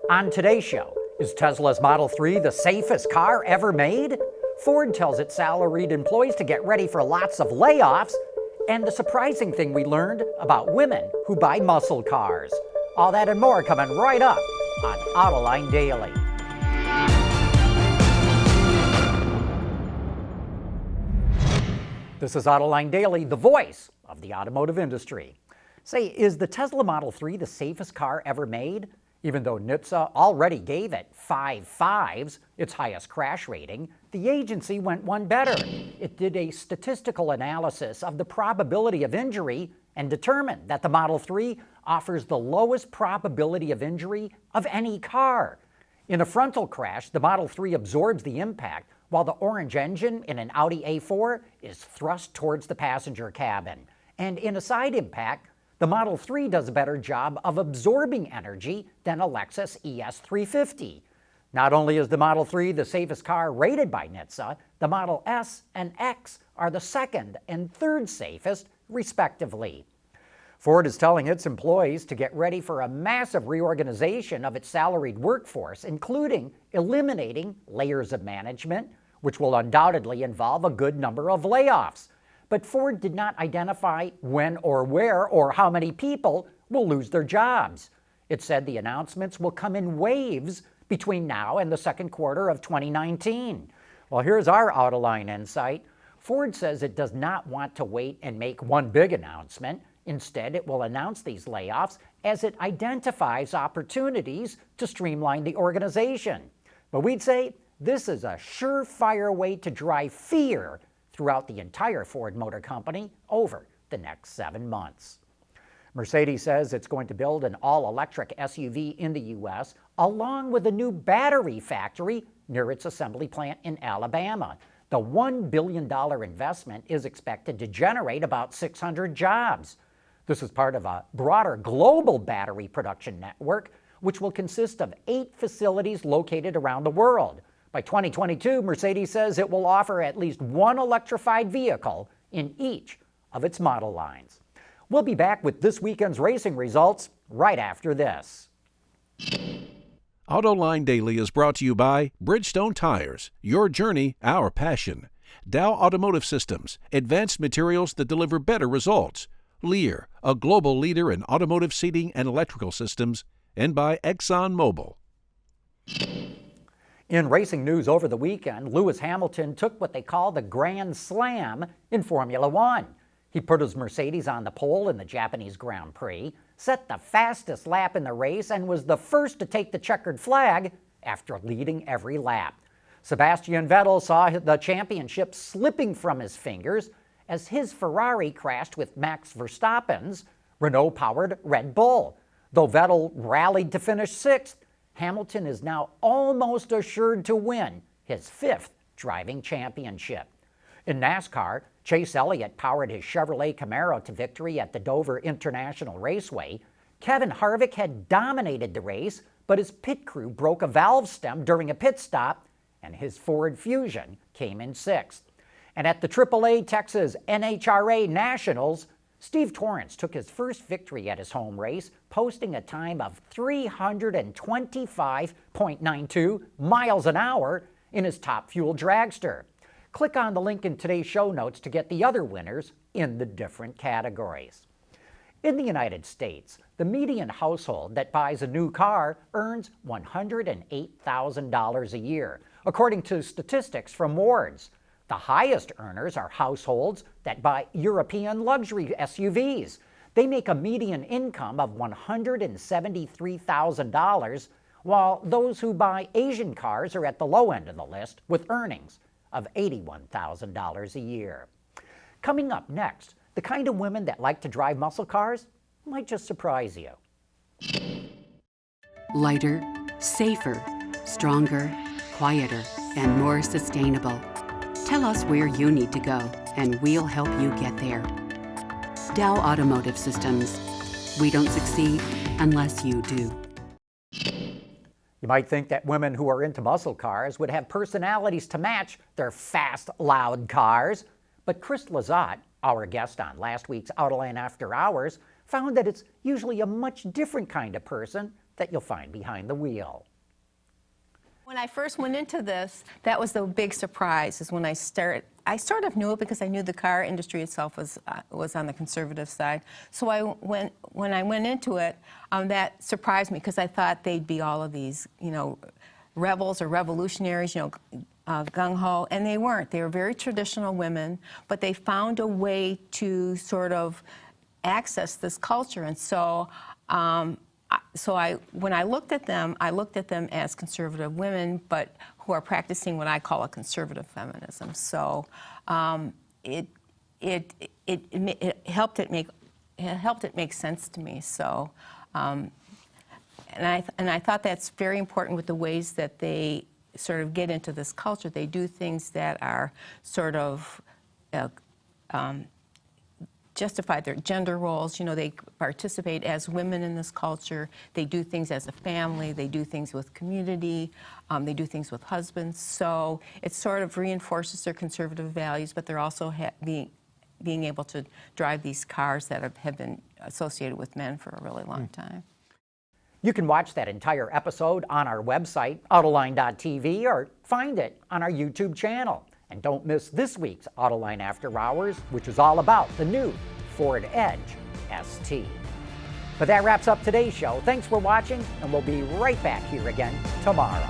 On today's show, is Tesla's Model 3 the safest car ever made? Ford tells its salaried employees to get ready for lots of layoffs, and the surprising thing we learned about women who buy muscle cars. All that and more coming right up on Autoline Daily. This is Autoline Daily, the voice of the automotive industry. Say, is the Tesla Model 3 the safest car ever made? Even though NHTSA already gave it 5 5s, its highest crash rating, the agency went one better. It did a statistical analysis of the probability of injury and determined that the Model 3 offers the lowest probability of injury of any car. In a frontal crash, the Model 3 absorbs the impact, while the orange engine in an Audi A4 is thrust towards the passenger cabin. And in a side impact, the Model 3 does a better job of absorbing energy than a Lexus ES350. Not only is the Model 3 the safest car rated by NHTSA, the Model S and X are the second and third safest, respectively. Ford is telling its employees to get ready for a massive reorganization of its salaried workforce, including eliminating layers of management, which will undoubtedly involve a good number of layoffs. But Ford did not identify when or where or how many people will lose their jobs. It said the announcements will come in waves between now and the second quarter of 2019. Well, here's our Autoline insight. Ford says it does not want to wait and make one big announcement. Instead, it will announce these layoffs as it identifies opportunities to streamline the organization. But we'd say this is a surefire way to drive fear throughout the entire Ford Motor Company over the next 7 months. Mercedes says it's going to build an all-electric SUV in the U.S. along with a new battery factory near its assembly plant in Alabama. The $1 billion investment is expected to generate about 600 jobs. This is part of a broader global battery production network, which will consist of 8 facilities located around the world. By 2022, Mercedes says it will offer at least one electrified vehicle in each of its model lines. We'll be back with this weekend's racing results right after this. Autoline Daily is brought to you by Bridgestone Tires, your journey, our passion. Dow Automotive Systems, advanced materials that deliver better results. Lear, a global leader in automotive seating and electrical systems. And by ExxonMobil. In racing news over the weekend, Lewis Hamilton took what they call the Grand Slam in Formula One. He put his Mercedes on the pole in the Japanese Grand Prix, set the fastest lap in the race, and was the first to take the checkered flag after leading every lap. Sebastian Vettel saw the championship slipping from his fingers as his Ferrari crashed with Max Verstappen's Renault-powered Red Bull. Though Vettel rallied to finish 6th, Hamilton is now almost assured to win his 5th driving championship. In NASCAR, Chase Elliott powered his Chevrolet Camaro to victory at the Dover International Raceway. Kevin Harvick had dominated the race, but his pit crew broke a valve stem during a pit stop, and his Ford Fusion came in 6th. And at the AAA Texas NHRA Nationals, Steve Torrence took his first victory at his home race, posting a time of 325.92 miles an hour in his Top Fuel dragster. Click on the link in today's show notes to get the other winners in the different categories. In the United States, the median household that buys a new car earns $108,000 a year, according to statistics from Wards. The highest earners are households that buy European luxury SUVs. They make a median income of $173,000, while those who buy Asian cars are at the low end of the list with earnings of $81,000 a year. Coming up next, the kind of women that like to drive muscle cars might just surprise you. Lighter, safer, stronger, quieter, and more sustainable. Tell us where you need to go, and we'll help you get there. Dow Automotive Systems. We don't succeed unless you do. You might think that women who are into muscle cars would have personalities to match their fast, loud cars. But Chris Lizotte, our guest on last week's Autoline After Hours, found that it's usually a much different kind of person that you'll find behind the wheel. When I first went into this, that was the big surprise, is when I started. I sort of knew it because I knew the car industry itself was on the conservative side. So when I went into it, that surprised me, because I thought they'd be all of these, rebels or revolutionaries, gung-ho, and they weren't. They were very traditional women, but they found a way to sort of access this culture. And so when I looked at them as conservative women, but who are practicing what I call a conservative feminism. So it helped it make sense to me. So and I thought that's very important with the ways that they sort of get into this culture. They do things that are sort of justify their gender roles. They participate as women in this culture. They do things as a family. They do things with community. They do things with husbands. So it sort of reinforces their conservative values, but they're also being able to drive these cars that have been associated with men for a really long time. You can watch that entire episode on our website, Autoline.tv, or find it on our YouTube channel. And don't miss this week's Autoline After Hours, which is all about the new Ford Edge ST. But that wraps up today's show. Thanks for watching, and we'll be right back here again tomorrow.